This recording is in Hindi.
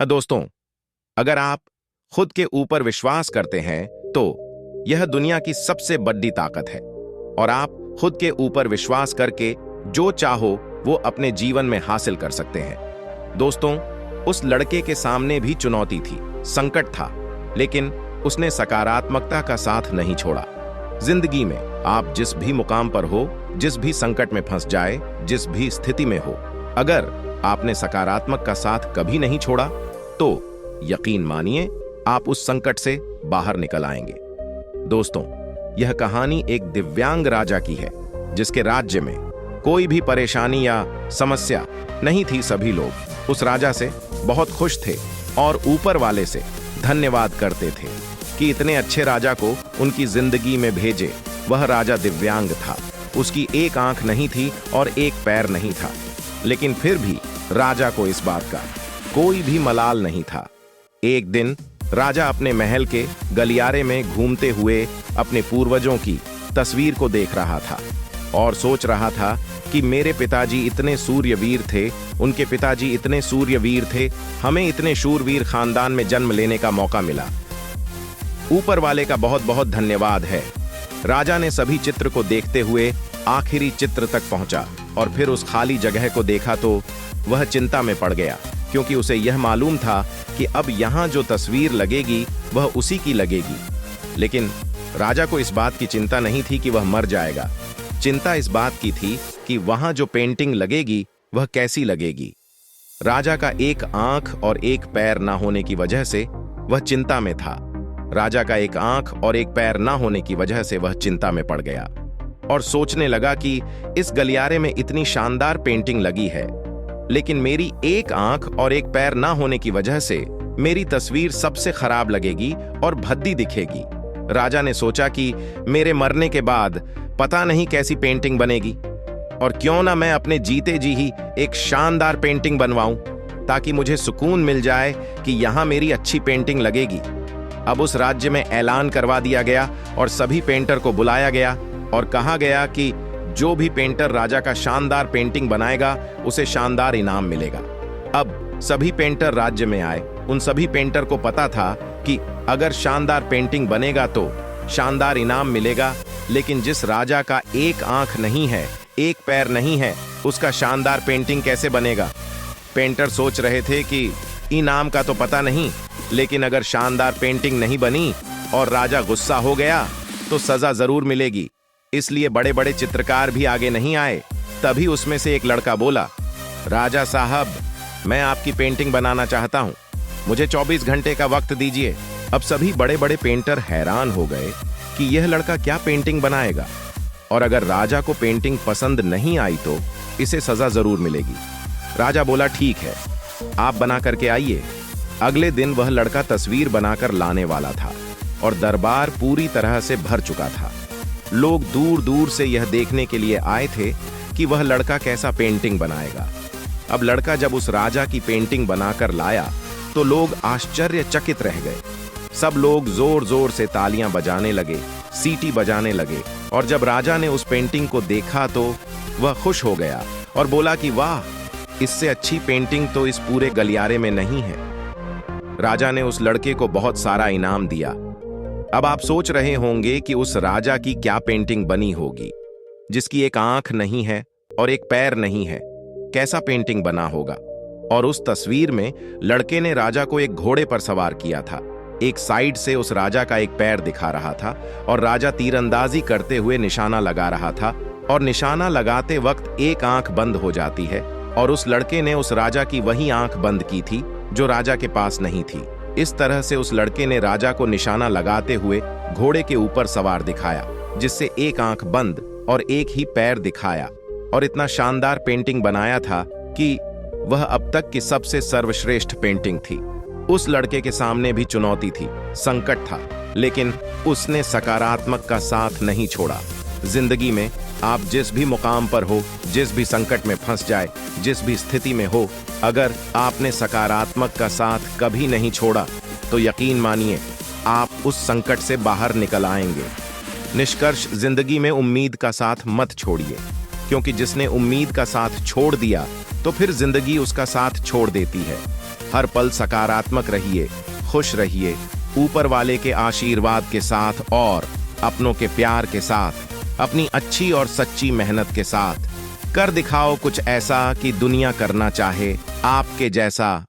हाँ दोस्तों, अगर आप खुद के ऊपर विश्वास करते हैं तो यह दुनिया की सबसे बड़ी ताकत है। और आप खुद के ऊपर विश्वास करके जो चाहो वो अपने जीवन में हासिल कर सकते हैं। दोस्तों, उस लड़के के सामने भी चुनौती थी, संकट था, लेकिन उसने सकारात्मकता का साथ नहीं छोड़ा। जिंदगी में आप जिस भी मुकाम पर हो, जिस भी संकट में फंस जाए, जिस भी स्थिति में हो, अगर आपने सकारात्मक का साथ कभी नहीं छोड़ा तो यकीन मानिए आप उस संकट से बाहर निकल आएंगे। दोस्तों, यह कहानी एक दिव्यांग राजा की है जिसके राज्य में कोई भी परेशानी या समस्या नहीं थी। सभी लोग उस राजा से बहुत खुश थे और ऊपर वाले से धन्यवाद करते थे कि इतने अच्छे राजा को उनकी जिंदगी में भेजे। वह राजा दिव्यांग था, उसकी एक आंख नहीं थी और एक पैर नहीं था, लेकिन फिर भी राजा को इस बात का कोई भी मलाल नहीं था। एक दिन राजा अपने महल के गलियारे में घूमते हुए अपने पूर्वजों की तस्वीर को देख रहा था और सोच रहा था कि मेरे पिताजी इतने सूर्यवीर थे, उनके पिताजी इतने सूर्यवीर थे, हमें इतने शूरवीर खानदान में जन्म लेने का मौका मिला। ऊपर वाले का बहुत बहुत धन्यवाद है। राजा ने सभी चित्र को देखते हुए आखिरी चित्र तक पहुंचा और फिर उस खाली जगह को देखा तो वह चिंता में पड़ गया, क्योंकि उसे यह मालूम था कि अब यहां जो तस्वीर लगेगी वह उसी की लगेगी। लेकिन राजा को इस बात की चिंता नहीं थी कि वह मर जाएगा। चिंता इस बात की थी कि वहां जो पेंटिंग लगेगी वह कैसी लगेगी। राजा का एक आंख और एक पैर ना होने की वजह से वह चिंता में था। राजा का एक आंख और एक पैर ना होने की वजह से वह चिंता में पड़ गया और सोचने लगा कि इस गलियारे में इतनी शानदार पेंटिंग लगी है, लेकिन मेरी एक आंख और एक पैर ना होने की वजह से मेरी तस्वीर सबसे खराब लगेगी और भद्दी दिखेगी। राजा ने सोचा कि मेरे मरने के बाद पता नहीं कैसी पेंटिंग बनेगी, और क्यों ना मैं अपने जीते जी ही एक शानदार पेंटिंग बनवाऊं, ताकि मुझे सुकून मिल जाए कि यहां मेरी अच्छी पेंटिंग लगेगी। अब उस राज्य में ऐलान करवा दिया गया और सभी पेंटर को बुलाया गया और कहा गया कि जो भी पेंटर राजा का शानदार पेंटिंग बनाएगा उसे शानदार इनाम मिलेगा। अब सभी पेंटर राज्य में आए। उन सभी पेंटर को पता था कि अगर शानदार पेंटिंग बनेगा तो शानदार इनाम मिलेगा, लेकिन जिस राजा का एक आंख नहीं है, एक पैर नहीं है, उसका शानदार पेंटिंग कैसे बनेगा। पेंटर सोच रहे थे कि इनाम का तो पता नहीं, लेकिन अगर शानदार पेंटिंग नहीं बनी और राजा गुस्सा हो गया तो सजा जरूर मिलेगी। इसलिए बड़े बड़े चित्रकार भी आगे नहीं आए। तभी उसमें से एक लड़का बोला, राजा साहब, मैं आपकी पेंटिंग बनाना चाहता हूं, मुझे 24 घंटे का वक्त दीजिए। अब सभी बड़े बड़े पेंटर हैरान हो गए कि यह लड़का क्या पेंटिंग बनाएगा, और अगर राजा को पेंटिंग पसंद नहीं आई तो इसे सजा जरूर मिलेगी। राजा बोला, ठीक है, आप बना करके आइए। अगले दिन वह लड़का तस्वीर बनाकर लाने वाला था और दरबार पूरी तरह से भर चुका था। लोग दूर दूर से यह देखने के लिए आए थे कि वह लड़का कैसा पेंटिंग बनाएगा। अब लड़का जब उस राजा की पेंटिंग बनाकर लाया तो लोग आश्चर्यचकित रह गए। सब लोग जोर जोर से तालियां बजाने लगे, सीटी बजाने लगे, और जब राजा ने उस पेंटिंग को देखा तो वह खुश हो गया और बोला कि वाह, इससे अच्छी पेंटिंग तो इस पूरे गलियारे में नहीं है। राजा ने उस लड़के को बहुत सारा इनाम दिया। अब आप सोच रहे होंगे कि उस राजा की क्या पेंटिंग बनी होगी, जिसकी एक आंख नहीं है और एक पैर नहीं है। कैसा पेंटिंग बना होगा। और उस तस्वीर में लड़के ने राजा को एक घोड़े पर सवार किया था। एक साइड से उस राजा का एक पैर दिखा रहा था और राजा तीरंदाजी करते हुए निशाना लगा रहा था, और निशाना लगाते वक्त एक आंख बंद हो जाती है, और उस लड़के ने उस राजा की वही आंख बंद की थी जो राजा के पास नहीं थी। इस तरह से उस लड़के ने राजा को निशाना लगाते हुए घोड़े के ऊपर सवार दिखाया, जिससे एक आंख बंद और एक ही पैर दिखाया, और इतना शानदार पेंटिंग बनाया था कि वह अब तक की सबसे सर्वश्रेष्ठ पेंटिंग थी। उस लड़के के सामने भी चुनौती थी, संकट था, लेकिन उसने सकारात्मक का साथ नहीं छोड़ा। जिंदगी में आप जिस भी मुकाम पर हो, जिस भी संकट में फंस जाए, जिस भी स्थिति में हो, अगर आपने सकारात्मक का साथ कभी नहीं छोड़ा तो यकीन मानिए आप उस संकट से बाहर निकल आएंगे। निष्कर्ष, जिंदगी में उम्मीद का साथ मत छोड़िए, क्योंकि जिसने उम्मीद का साथ छोड़ दिया तो फिर जिंदगी उसका साथ छोड़ देती है। हर पल सकारात्मक रहिए, खुश रहिए, ऊपर वाले के आशीर्वाद के साथ और अपनों के प्यार के साथ, अपनी अच्छी और सच्ची मेहनत के साथ कर दिखाओ कुछ ऐसा कि दुनिया करना चाहे आपके जैसा।